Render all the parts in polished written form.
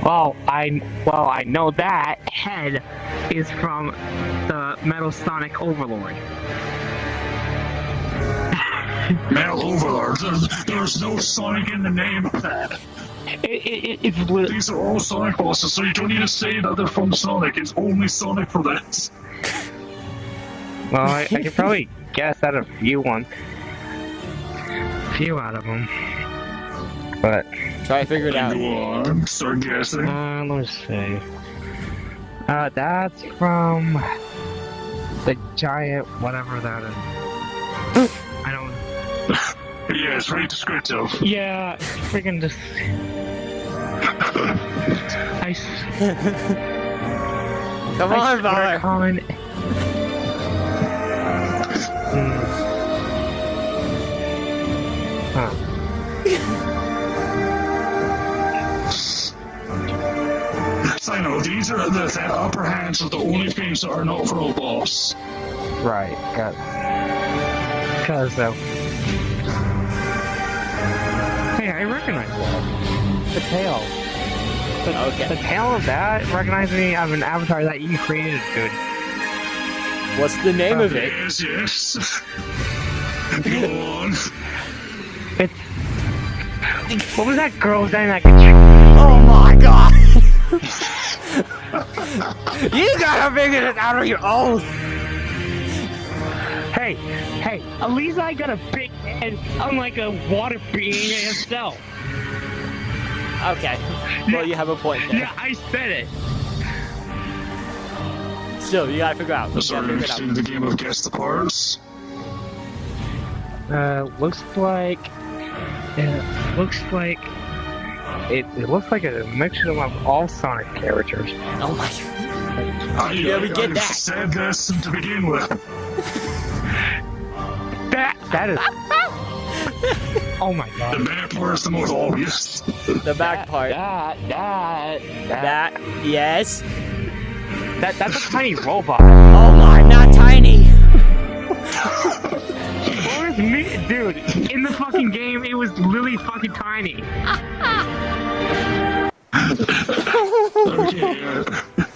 I know that head is from the Metal Sonic Overlord. Metal Overlord. There's no Sonic in the name of that. These are all Sonic bosses, so you don't need to say that they're from Sonic. It's only Sonic for this. Well, I could probably guess at a few out of them, but try to figure it out. Go on, start guessing. Let's see. That's from the giant whatever that is. I don't. Yeah, it's very descriptive. Yeah, freaking just. Come on, Valor. Huh. So I know these are the upper hands are the only things that are not for a boss. Right, got. Because hey, I recognize that. The tail. The tail of that recognizes me as an avatar that you created, dude. What's the name of it? Yes. Go on. What was that girl's name that Oh my god! You gotta figure this out on your own! Hey, at least I got a big head, unlike a water being itself. Okay, well you have a point there. Yeah, I said it. Still, you gotta figure out. So we're into the game of guess the parts. Looks like it looks like a mixture of all Sonic characters. Oh my god. Yeah, we get that. Said this to begin with. That is. Oh my god. The back part is the most obvious. The back part. That. Yes. That's a tiny robot. Oh my, not tiny. Where's me, dude? In the fucking game, it was literally fucking tiny.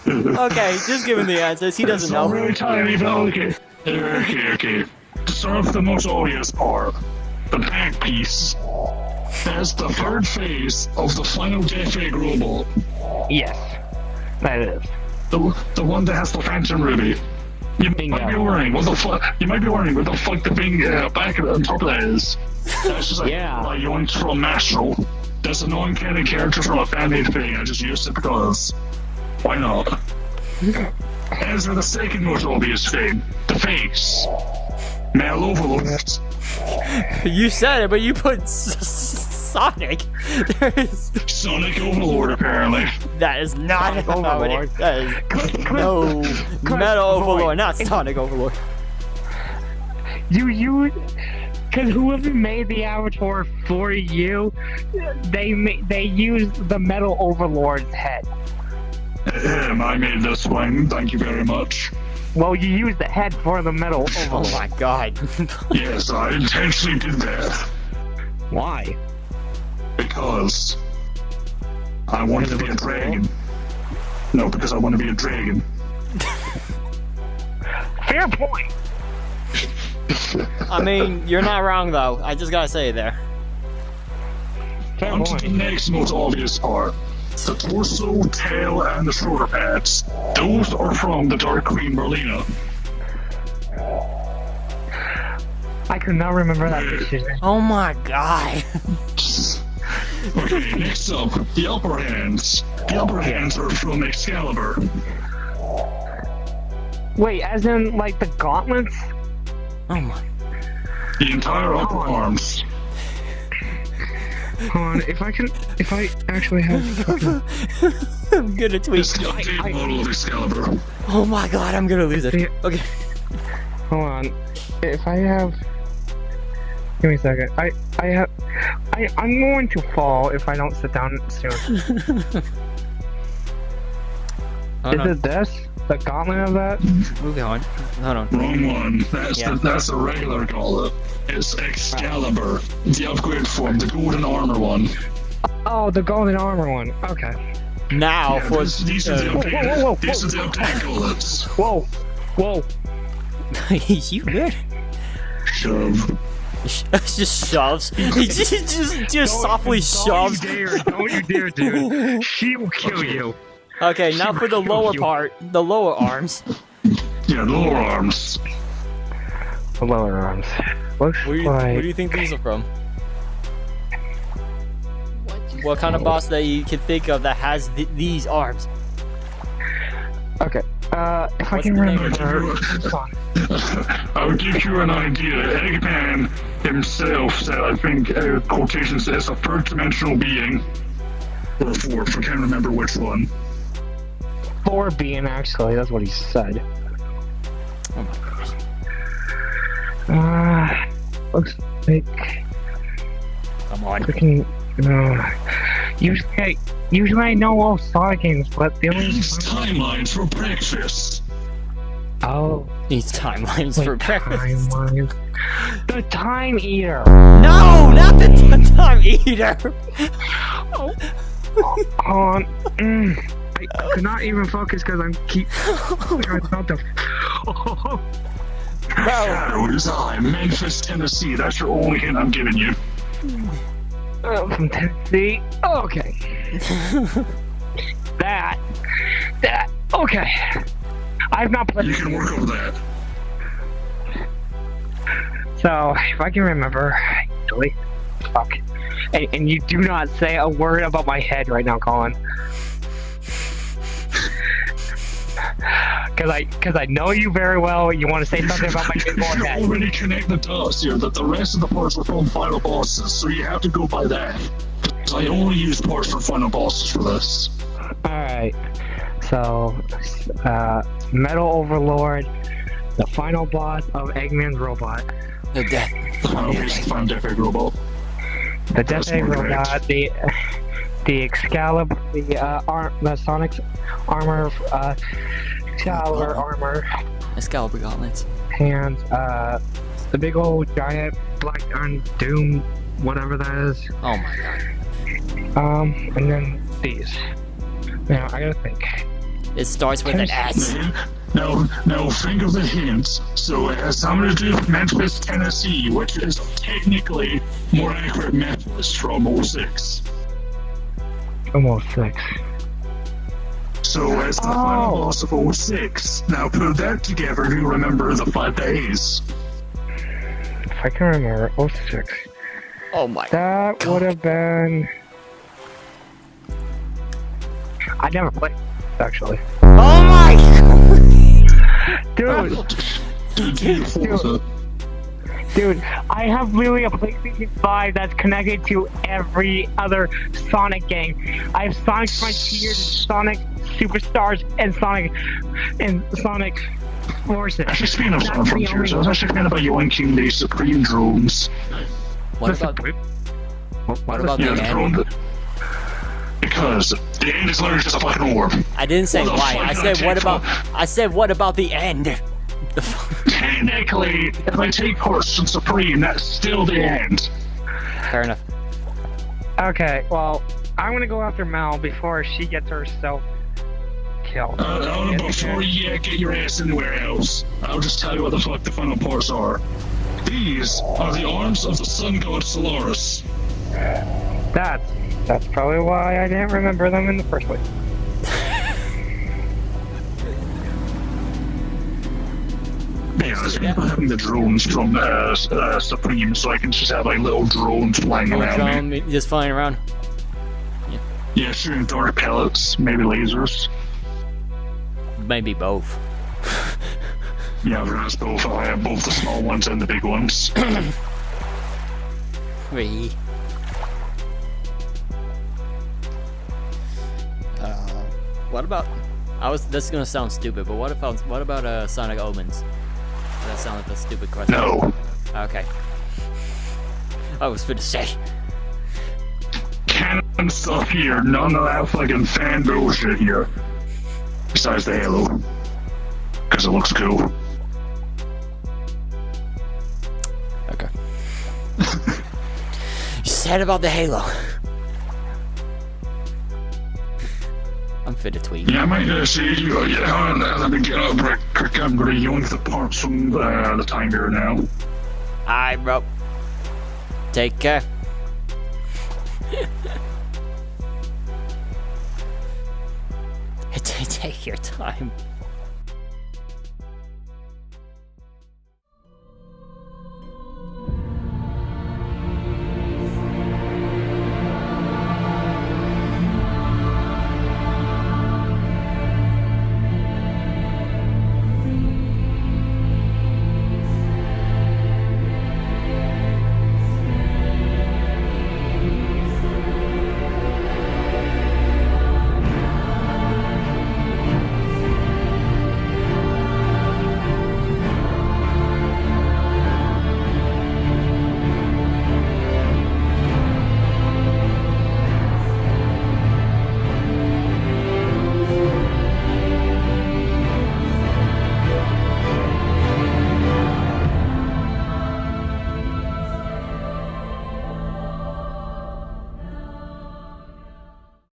Okay, just give him the answers. He doesn't know. It's really tiny, but okay. Okay. To start with the most obvious part, the back piece has the third phase of the final Death Egg robot. Yes, that is. The one that has the Phantom Ruby. You might be wondering what the fuck. You might be wondering what the fuck the thing back on top of that is. That's just like yoinks from Mastral. That's an annoying kind of character from a fan-made thing. I just used it because why not? As for the second most obvious thing, the face. Metal Overlord. You said it, but you put Sonic. There's Sonic Overlord, apparently. That is not Overlord. That is no Metal Overlord, not Sonic Overlord. Because whoever made the avatar for you, they used the Metal Overlord's head. I made this one. Thank you very much. Well, you used the head for the Metal Overlord. Oh my god. Yes, I intentionally did that. Why? Because I wanted to be a dragon. No, because I want to be a dragon. Fair point. I mean, you're not wrong though. I just gotta say it there. Fair On point. to the next most obvious part. The torso, tail, and the shoulder pads. Those are from the Dark Queen Merlina. I could not remember that picture. Oh my god. Okay, next up, the upper hands. The upper hands are from Excalibur. Wait, as in like the gauntlets? Oh my. The entire upper arms. Hold on, if I actually have. I'm gonna tweet. It's the updated model of Excalibur. Oh my god, I'm gonna lose it. Okay. Hold on, if I have. Give me a second. I'm going to fall if I don't sit down soon. Is it this? The gauntlet of that? Moving on. Hold on. Wrong one. That's a regular gauntlet. It's Excalibur, the upgrade form, the golden armor one. Oh, the golden armor one. Okay. now for these are the updated. These are the updated golems. Whoa, whoa. you good? Shove. Just shoves. He just softly shoves. Don't you dare, dude. She will kill you. Okay, now for the lower part, the lower arms. Yeah, the lower arms. The lower arms. Looks Where like... do you think these are from? What kind of boss that you can think of that has these arms? Okay, if I What's can the name remember... I would give you an idea. Eggman himself said, I think, quotation says, a third dimensional being. Or a fourth, I can't remember which one. 4 being, actually, that's what he said. Oh my goodness. Looks like... Come on. Freaking... Usually I know all Sonic games, but the only... These timelines for breakfast. Oh... These timelines for breakfast. Timelines. The Time Eater! No, not the Time Eater! I could not even focus because I'm about to... Shadows Eye, Memphis, Tennessee. That's your only hint I'm giving you. From Tennessee? Okay. that... Okay. I've not played... You can work over that. So, if I can remember... Actually... Fuck. And you do not say a word about my head right now, Colin. Because I know you very well. You want to say something about my big boy head. You already connect the dots here that the rest of the parts are from final bosses, so you have to go by that. So I only use parts for final bosses for this. Alright. So, Metal Overlord, the final boss of Eggman's robot. The death. The final piece of Final Death Egg Robot. The Death Egg robot, the Excalibur, the Sonic's armor, Excalibur armor, Excalibur gauntlets, and the big old giant black Doom, whatever that is. Oh my god. And then these. Now I gotta think. It starts with an S. Now think of the hints. So it has something to do with Memphis, Tennessee, which is technically more accurate Memphis from 06. Almost 6. So as the final boss of 06. Now put that together to remember the 5 days. If I can remember, 06. Oh my That god. would have been... I never played, actually. Oh my god. Dude, I have literally a PlayStation 5 that's connected to every other Sonic game. I have Sonic Frontiers, Sonic Superstars, and Sonic Forces. Actually, speaking of Sonic Frontiers, I was actually thinking about yoinking the Supreme drones. What about the end? Because the end is literally just a fucking orb. I didn't say why. I said what about the end? Technically, if I take parts from Supreme, that's still the end. Fair enough. Okay, well, I'm gonna go after Mel before she gets herself killed. Before you get your ass anywhere else, I'll just tell you what the fuck the final parts are. These are the arms of the sun god Solaris. That's probably why I didn't remember them in the first place. Yeah, I was having the drones from Supreme, so I can just have like little drones flying around me. Just flying around. Yeah, shooting dark pellets, maybe lasers. Maybe both. Yeah, there's both. I have both the small ones and the big ones. 3. What about? This is gonna sound stupid, but what about Sonic Omens? Does that sound like a stupid question? No. Okay. I was finna say. Canon stuff here, none of that fucking fan bullshit here. Besides the halo. Because it looks cool. Okay. You said about the halo. worth it a tweak. Yeah, mate, see you. Yeah, let me get up right quick. I'm gonna yoink the parts from the time here now. Alright, bro. Take care. Take your time.